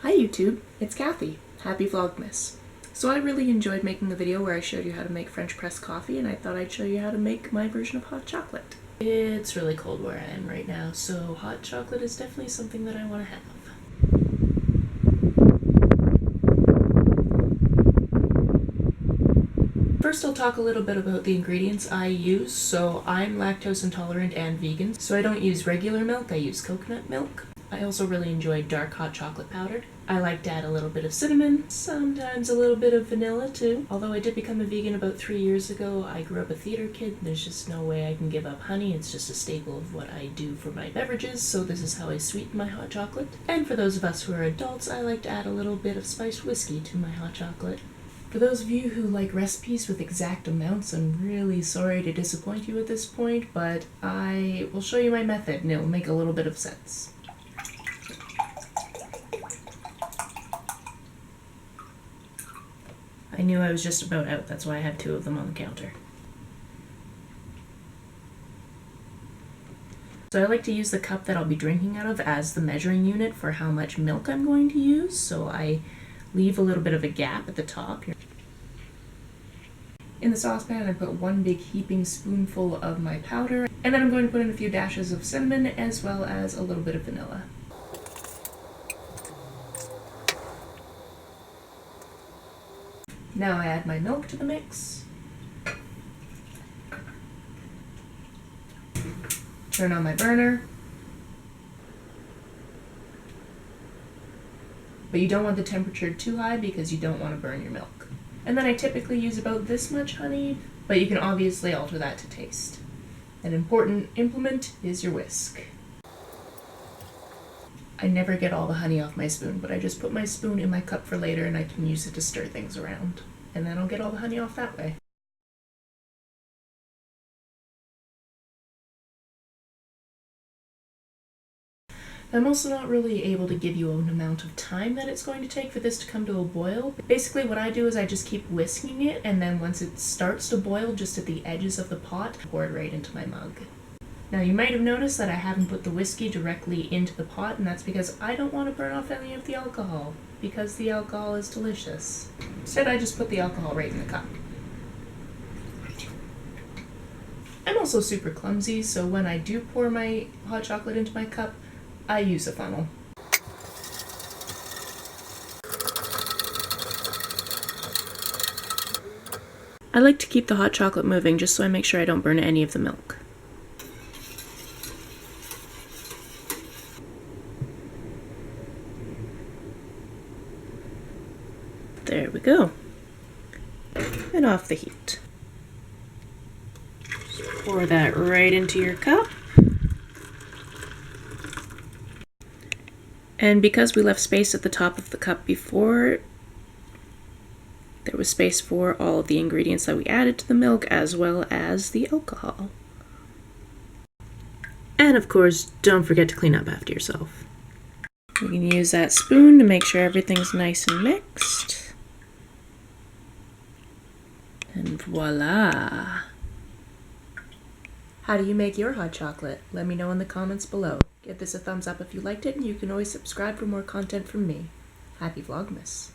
Hi YouTube, it's Kathy. Happy Vlogmas. So I really enjoyed making the video where I showed you how to make French press coffee, and I thought I'd show you how to make my version of hot chocolate. It's really cold where I am right now, so hot chocolate is definitely something that I want to have. First, I'll talk a little bit about the ingredients I use. So I'm lactose intolerant and vegan, so I don't use regular milk, I use coconut milk. I also really enjoy dark hot chocolate powder. I like to add a little bit of cinnamon, sometimes a little bit of vanilla too. Although I did become a vegan about 3 years ago, I grew up a theater kid, and there's just no way I can give up honey. It's just a staple of what I do for my beverages, so this is how I sweeten my hot chocolate. And for those of us who are adults, I like to add a little bit of spiced whiskey to my hot chocolate. For those of you who like recipes with exact amounts, I'm really sorry to disappoint you at this point, but I will show you my method and it'll make a little bit of sense. I knew I was just about out, that's why I had 2 of them on the counter. So I like to use the cup that I'll be drinking out of as the measuring unit for how much milk I'm going to use, so I leave a little bit of a gap at the top. In the saucepan, I put 1 big heaping spoonful of my powder, and then I'm going to put in a few dashes of cinnamon as well as a little bit of vanilla. Now I add my milk to the mix. Turn on my burner. But you don't want the temperature too high because you don't want to burn your milk. And then I typically use about this much honey, but you can obviously alter that to taste. An important implement is your whisk. I never get all the honey off my spoon, but I just put my spoon in my cup for later and I can use it to stir things around. And then I'll get all the honey off that way. I'm also not really able to give you an amount of time that it's going to take for this to come to a boil. Basically what I do is I just keep whisking it, and then once it starts to boil just at the edges of the pot, pour it right into my mug. Now you might have noticed that I haven't put the whiskey directly into the pot, and that's because I don't want to burn off any of the alcohol, because the alcohol is delicious. Instead I just put the alcohol right in the cup. I'm also super clumsy, so when I do pour my hot chocolate into my cup, I use a funnel. I like to keep the hot chocolate moving just so I make sure I don't burn any of the milk. There we go. And off the heat. Just pour that right into your cup. And because we left space at the top of the cup before, there was space for all of the ingredients that we added to the milk as well as the alcohol. And of course, don't forget to clean up after yourself. You can use that spoon to make sure everything's nice and mixed. And voila! How do you make your hot chocolate? Let me know in the comments below. Give this a thumbs up if you liked it, and you can always subscribe for more content from me. Happy Vlogmas!